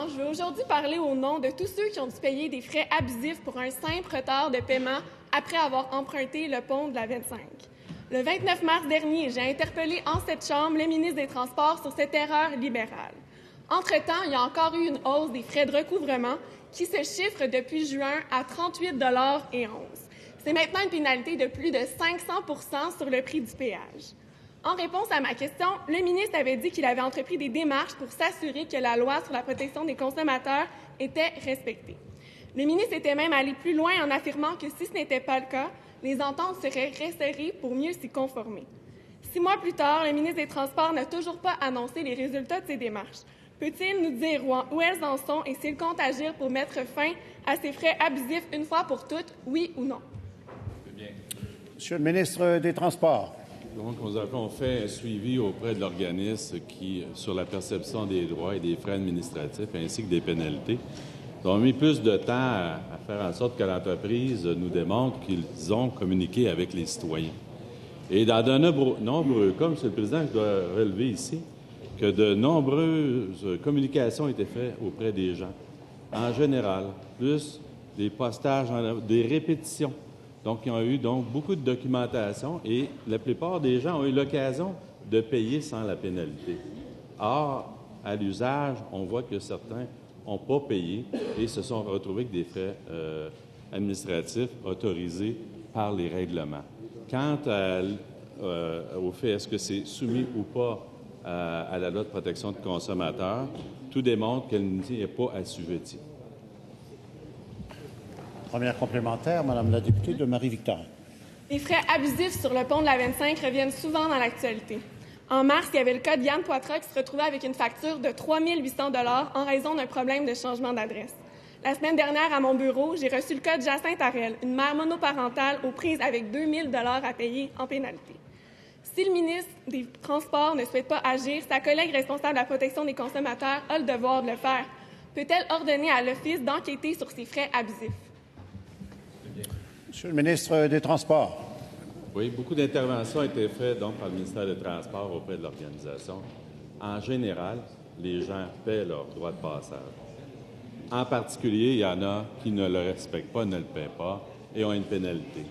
Je veux aujourd'hui parler au nom de tous ceux qui ont dû payer des frais abusifs pour un simple retard de paiement après avoir emprunté le pont de la 25. Le 29 mars dernier, j'ai interpellé en cette Chambre le ministre des Transports sur cette erreur libérale. Entre-temps, il y a encore eu une hausse des frais de recouvrement qui se chiffre depuis juin à 38,11 $. C'est maintenant une pénalité de plus de 500 % sur le prix du péage. En réponse à ma question, le ministre avait dit qu'il avait entrepris des démarches pour s'assurer que la loi sur la protection des consommateurs était respectée. Le ministre était même allé plus loin en affirmant que si ce n'était pas le cas, les ententes seraient resserrées pour mieux s'y conformer. 6 mois plus tard, le ministre des Transports n'a toujours pas annoncé les résultats de ces démarches. Peut-il nous dire où elles en sont et s'il compte agir pour mettre fin à ces frais abusifs une fois pour toutes, oui ou non? Monsieur le ministre des Transports. Donc, nous avons fait un suivi auprès de l'organisme qui, sur la perception des droits et des frais administratifs ainsi que des pénalités, ont mis plus de temps à faire en sorte que l'entreprise nous démontre qu'ils ont communiqué avec les citoyens. Et dans de nombreux cas, Monsieur le Président, je dois relever ici que de nombreuses communications ont été faites auprès des gens. En général, plus des postages, des répétitions. Donc, ils ont eu beaucoup de documentation et la plupart des gens ont eu l'occasion de payer sans la pénalité. Or, à l'usage, on voit que certains n'ont pas payé et se sont retrouvés avec des frais administratifs autorisés par les règlements. Quant au fait est-ce que c'est soumis ou pas à la loi de protection des consommateurs, tout démontre qu'elle n'y est pas assujettie. Première complémentaire, Madame la députée de Marie-Victorin. Les frais abusifs sur le pont de la 25 reviennent souvent dans l'actualité. En mars, il y avait le cas de Yann Poitras qui se retrouvait avec une facture de 3 800 $ en raison d'un problème de changement d'adresse. La semaine dernière, à mon bureau, j'ai reçu le cas de Jacinthe Harel, une mère monoparentale aux prises avec 2 000 $ à payer en pénalité. Si le ministre des Transports ne souhaite pas agir, sa collègue responsable de la protection des consommateurs a le devoir de le faire. Peut-elle ordonner à l'Office d'enquêter sur ces frais abusifs? Monsieur le ministre des Transports. Oui, beaucoup d'interventions ont été faites par le ministère des Transports auprès de l'organisation. En général, les gens paient leur droit de passage. En particulier, il y en a qui ne le respectent pas, ne le paient pas et ont une pénalité.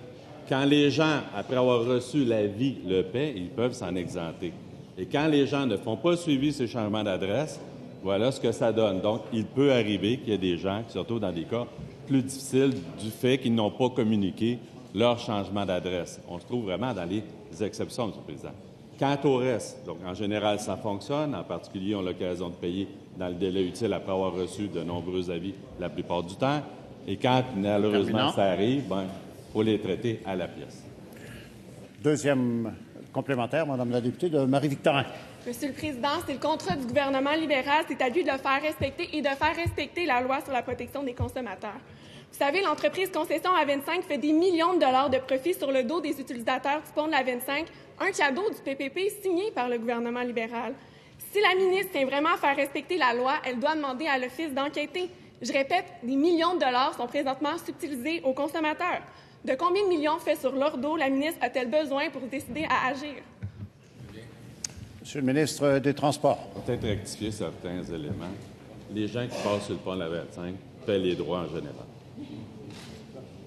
Quand les gens, après avoir reçu l'avis, le paient, ils peuvent s'en exempter. Et quand les gens ne font pas suivi ces changements d'adresse, voilà ce que ça donne. Donc, il peut arriver qu'il y ait des gens qui se retrouvent dans des cas plus difficiles du fait qu'ils n'ont pas communiqué leur changement d'adresse. On se trouve vraiment dans les exceptions, M. le Président. Quant au reste, donc en général, ça fonctionne. En particulier, on a l'occasion de payer dans le délai utile après avoir reçu de nombreux avis la plupart du temps. Et quand, malheureusement, ça arrive, il faut les traiter à la pièce. Deuxième complémentaire, Madame la députée de Marie-Victorin. Monsieur le Président, c'est le contrat du gouvernement libéral, c'est à lui de le faire respecter et de faire respecter la loi sur la protection des consommateurs. Vous savez, l'entreprise Concession A25 fait des millions de dollars de profits sur le dos des utilisateurs du pont de la 25, un cadeau du PPP signé par le gouvernement libéral. Si la ministre tient vraiment à faire respecter la loi, elle doit demander à l'Office d'enquêter. Je répète, des millions de dollars sont présentement subtilisés aux consommateurs. De combien de millions faits sur leur dos la ministre a-t-elle besoin pour décider à agir? Monsieur le ministre des Transports. Peut-être rectifier certains éléments. Les gens qui passent sur le pont de la 25 paient les droits en général.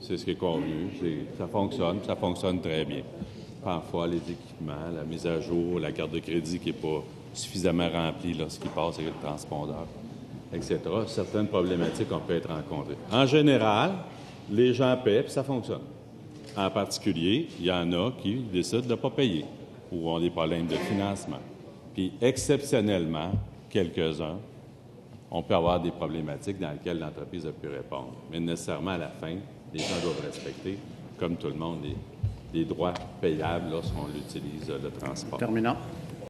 C'est ce qui est convenu. Ça fonctionne très bien. Parfois, les équipements, la mise à jour, la carte de crédit qui n'est pas suffisamment remplie lorsqu'il passe avec le transpondeur, etc. Certaines problématiques ont pu être rencontrées. En général, les gens paient et ça fonctionne. En particulier, il y en a qui décident de ne pas payer ou ont des problèmes de financement. Puis, exceptionnellement, quelques-uns, on peut avoir des problématiques dans lesquelles l'entreprise a pu répondre. Mais nécessairement, à la fin, les gens doivent respecter, comme tout le monde, les droits payables lorsqu'on utilise le transport. Terminant.